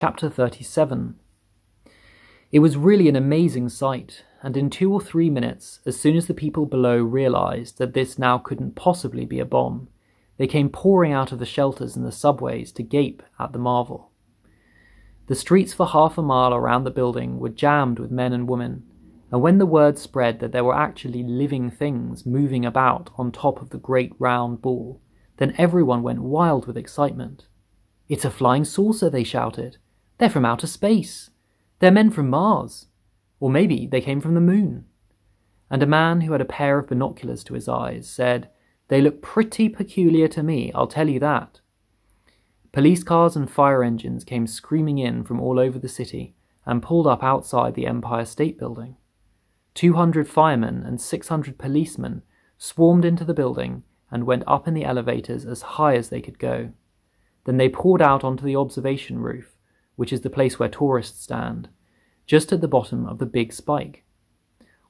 Chapter 37. It was really an amazing sight, and in 2 or 3 minutes, as soon as the people below realized that this now couldn't possibly be a bomb, they came pouring out of the shelters and the subways to gape at the marvel. The streets for half a mile around the building were jammed with men and women, and when the word spread that there were actually living things moving about on top of the great round ball, then everyone went wild with excitement. "It's a flying saucer," they shouted. "They're from outer space. They're men from Mars. Or maybe they came from the moon." And a man who had a pair of binoculars to his eyes said, "They look pretty peculiar to me, I'll tell you that." Police cars and fire engines came screaming in from all over the city and pulled up outside the Empire State Building. 200 firemen and 600 policemen swarmed into the building and went up in the elevators as high as they could go. Then they poured out onto the observation roof, which is the place where tourists stand, just at the bottom of the big spike.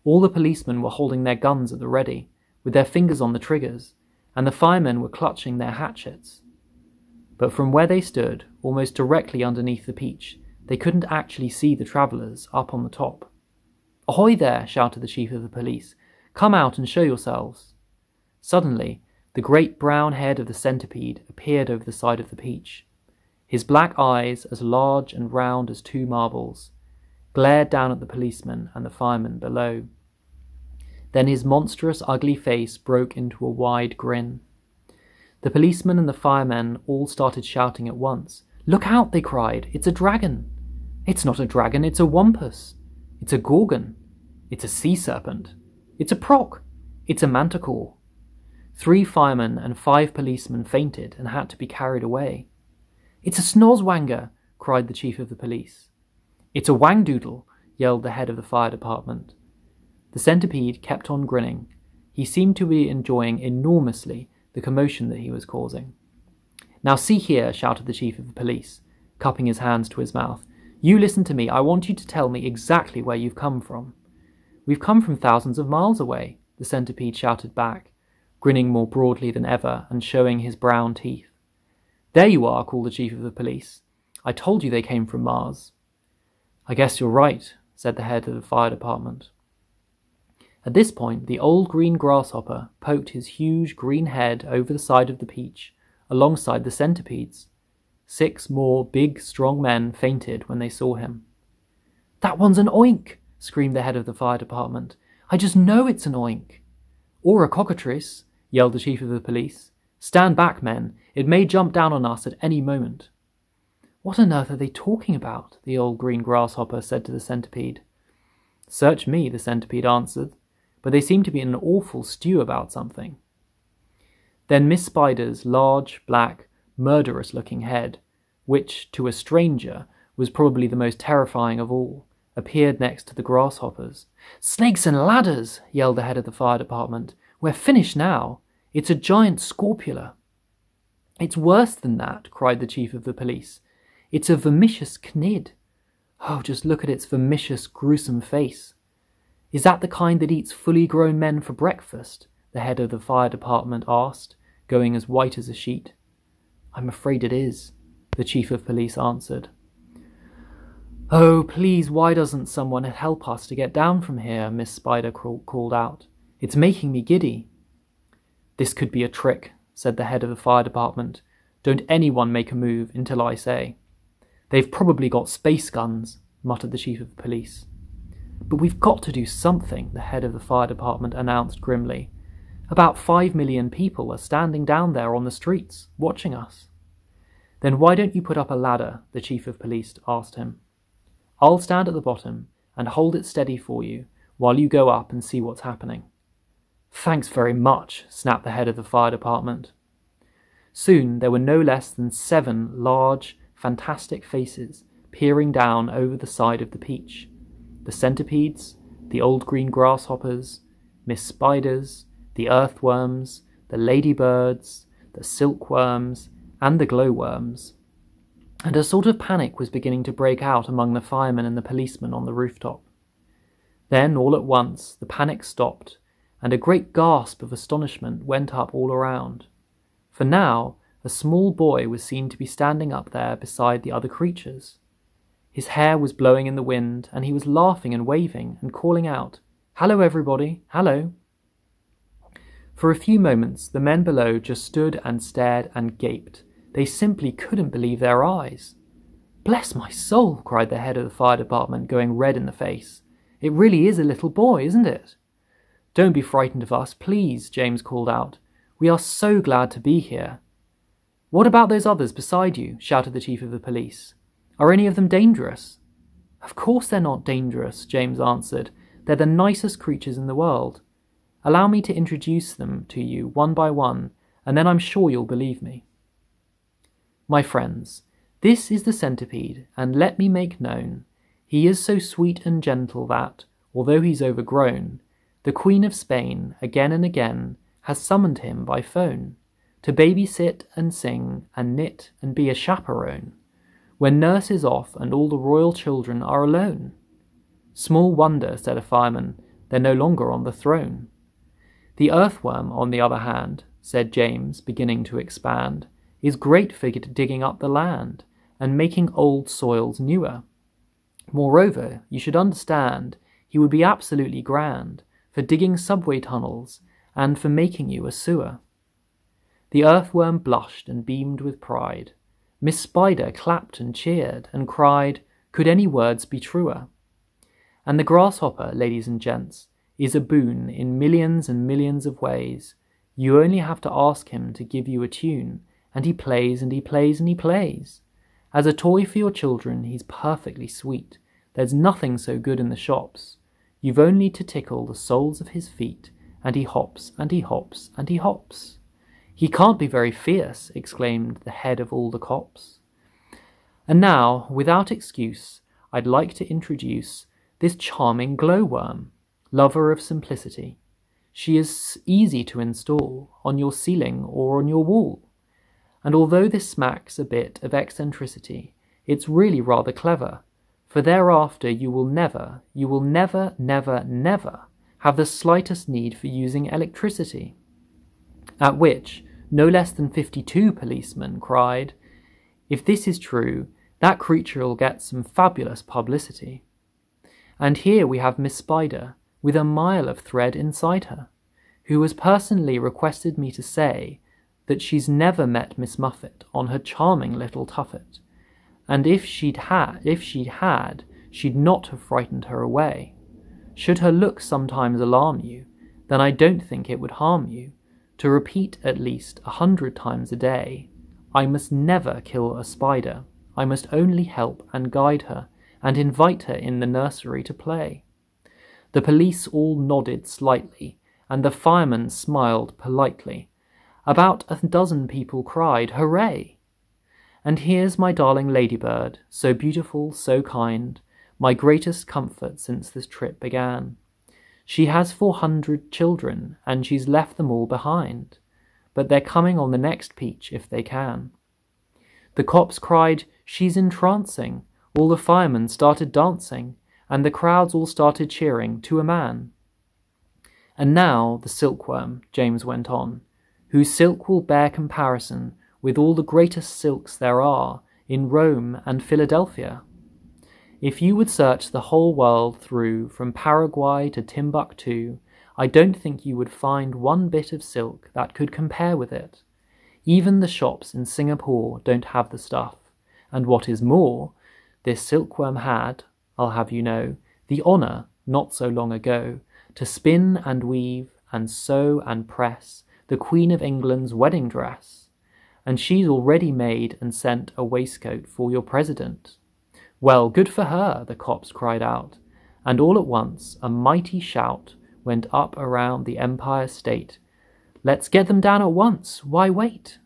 All the policemen were holding their guns at the ready, with their fingers on the triggers, and the firemen were clutching their hatchets. But from where they stood, almost directly underneath the peach, they couldn't actually see the travellers up on the top. "Ahoy there!" shouted the chief of the police. "Come out and show yourselves." Suddenly, the great brown head of the centipede appeared over the side of the peach. His black eyes, as large and round as 2 marbles, glared down at the policemen and the firemen below. Then his monstrous, ugly face broke into a wide grin. The policemen and the firemen all started shouting at once. "Look out!" they cried. "It's a dragon!" "It's not a dragon, it's a wampus!" "It's a gorgon!" "It's a sea serpent!" "It's a proc!" "It's a manticore!" 3 firemen and 5 policemen fainted and had to be carried away. "It's a snozwanger!" cried the chief of the police. "It's a wangdoodle!" yelled the head of the fire department. The centipede kept on grinning. He seemed to be enjoying enormously the commotion that he was causing. "Now see here," shouted the chief of the police, cupping his hands to his mouth. "You listen to me. I want you to tell me exactly where you've come from." "We've come from thousands of miles away," the centipede shouted back, grinning more broadly than ever and showing his brown teeth. "There you are," called the chief of the police. "I told you they came from Mars." "I guess you're right," said the head of the fire department. At this point, the old green grasshopper poked his huge green head over the side of the peach, alongside the centipedes. 6 more big, strong men fainted when they saw him. "That one's an oink!" screamed the head of the fire department. "I just know it's an oink!" "Or a cockatrice!" yelled the chief of the police. "Stand back, men! It may jump down on us at any moment." "What on earth are they talking about?" the old green grasshopper said to the centipede. "Search me," the centipede answered, "but they seem to be in an awful stew about something." Then Miss Spider's large, black, murderous-looking head, which, to a stranger, was probably the most terrifying of all, appeared next to the grasshoppers. "Snakes and ladders!" yelled the head of the fire department. "We're finished now. It's a giant scorpula." "It's worse than that," cried the chief of the police. "It's a vermicious cnid. Oh, just look at its vermicious, gruesome face." "Is that the kind that eats fully grown men for breakfast?" the head of the fire department asked, going as white as a sheet. "I'm afraid it is," the chief of police answered. "Oh, please, why doesn't someone help us to get down from here?" Miss Spider called out. "It's making me giddy." "This could be a trick," said the head of the fire department. "Don't anyone make a move until I say." "They've probably got space guns," muttered the chief of police. "But we've got to do something," the head of the fire department announced grimly. "About 5 million people are standing down there on the streets, watching us." "Then why don't you put up a ladder?" the chief of police asked him. "I'll stand at the bottom and hold it steady for you while you go up and see what's happening." "Thanks very much," snapped the head of the fire department. Soon there were no less than 7 large, fantastic faces peering down over the side of the peach. The centipedes, the old green grasshoppers, Miss Spiders, the earthworms, the ladybirds, the silkworms, and the glowworms. And a sort of panic was beginning to break out among the firemen and the policemen on the rooftop. Then, all at once, the panic stopped, and a great gasp of astonishment went up all around. For now, a small boy was seen to be standing up there beside the other creatures. His hair was blowing in the wind, and he was laughing and waving and calling out, "Hello, everybody, hello." For a few moments, the men below just stood and stared and gaped. They simply couldn't believe their eyes. "Bless my soul," cried the head of the fire department, going red in the face. "It really is a little boy, isn't it?" "Don't be frightened of us, please," James called out. "We are so glad to be here." "What about those others beside you?" shouted the chief of the police. "Are any of them dangerous?" "Of course they're not dangerous," James answered. "They're the nicest creatures in the world. Allow me to introduce them to you one by one, and then I'm sure you'll believe me. My friends, this is the centipede, and let me make known, he is so sweet and gentle that, although he's overgrown, the Queen of Spain, again and again, has summoned him by phone, to babysit and sing and knit and be a chaperone, when nurse is off and all the royal children are alone. Small wonder, said a fireman, they're no longer on the throne. The earthworm, on the other hand, said James, beginning to expand, is great for digging up the land and making old soils newer. Moreover, you should understand, he would be absolutely grand for digging subway tunnels and for making you a sewer. The earthworm blushed and beamed with pride. Miss Spider clapped and cheered and cried, could any words be truer? And the grasshopper, ladies and gents, is a boon in millions and millions of ways. You only have to ask him to give you a tune, and he plays and he plays and he plays. As a toy for your children, he's perfectly sweet. There's nothing so good in the shops. You've only to tickle the soles of his feet, and he hops and he hops and he hops. He can't be very fierce, exclaimed the head of all the cops. And now, without excuse, I'd like to introduce this charming glowworm, lover of simplicity. She is easy to install on your ceiling or on your wall. And although this smacks a bit of eccentricity, it's really rather clever, for thereafter you will never, never have the slightest need for using electricity. At which, no less than 52 policemen cried, if this is true, that creature will get some fabulous publicity. And here we have Miss Spider, with a mile of thread inside her, who has personally requested me to say that she's never met Miss Muffet on her charming little tuffet, and if she'd had, she'd not have frightened her away. Should her looks sometimes alarm you, then I don't think it would harm you to repeat at least 100 times a day, I must never kill a spider, I must only help and guide her, and invite her in the nursery to play. The police all nodded slightly, and the fireman smiled politely. About a dozen people cried, hooray! And here's my darling ladybird, so beautiful, so kind, my greatest comfort since this trip began. She has 400 children, and she's left them all behind, but they're coming on the next peach if they can. The cops cried, she's entrancing, all the firemen started dancing, and the crowds all started cheering to a man. And now the silkworm, James went on, whose silk will bear comparison with all the greatest silks there are in Rome and Philadelphia. If you would search the whole world through, from Paraguay to Timbuktu, I don't think you would find one bit of silk that could compare with it. Even the shops in Singapore don't have the stuff, and what is more, this silkworm had, I'll have you know, the honour, not so long ago, to spin and weave and sew and press the Queen of England's wedding dress, and she's already made and sent a waistcoat for your president. Well, good for her, the cops cried out, and all at once a mighty shout went up around the Empire State. Let's get them down at once, why wait?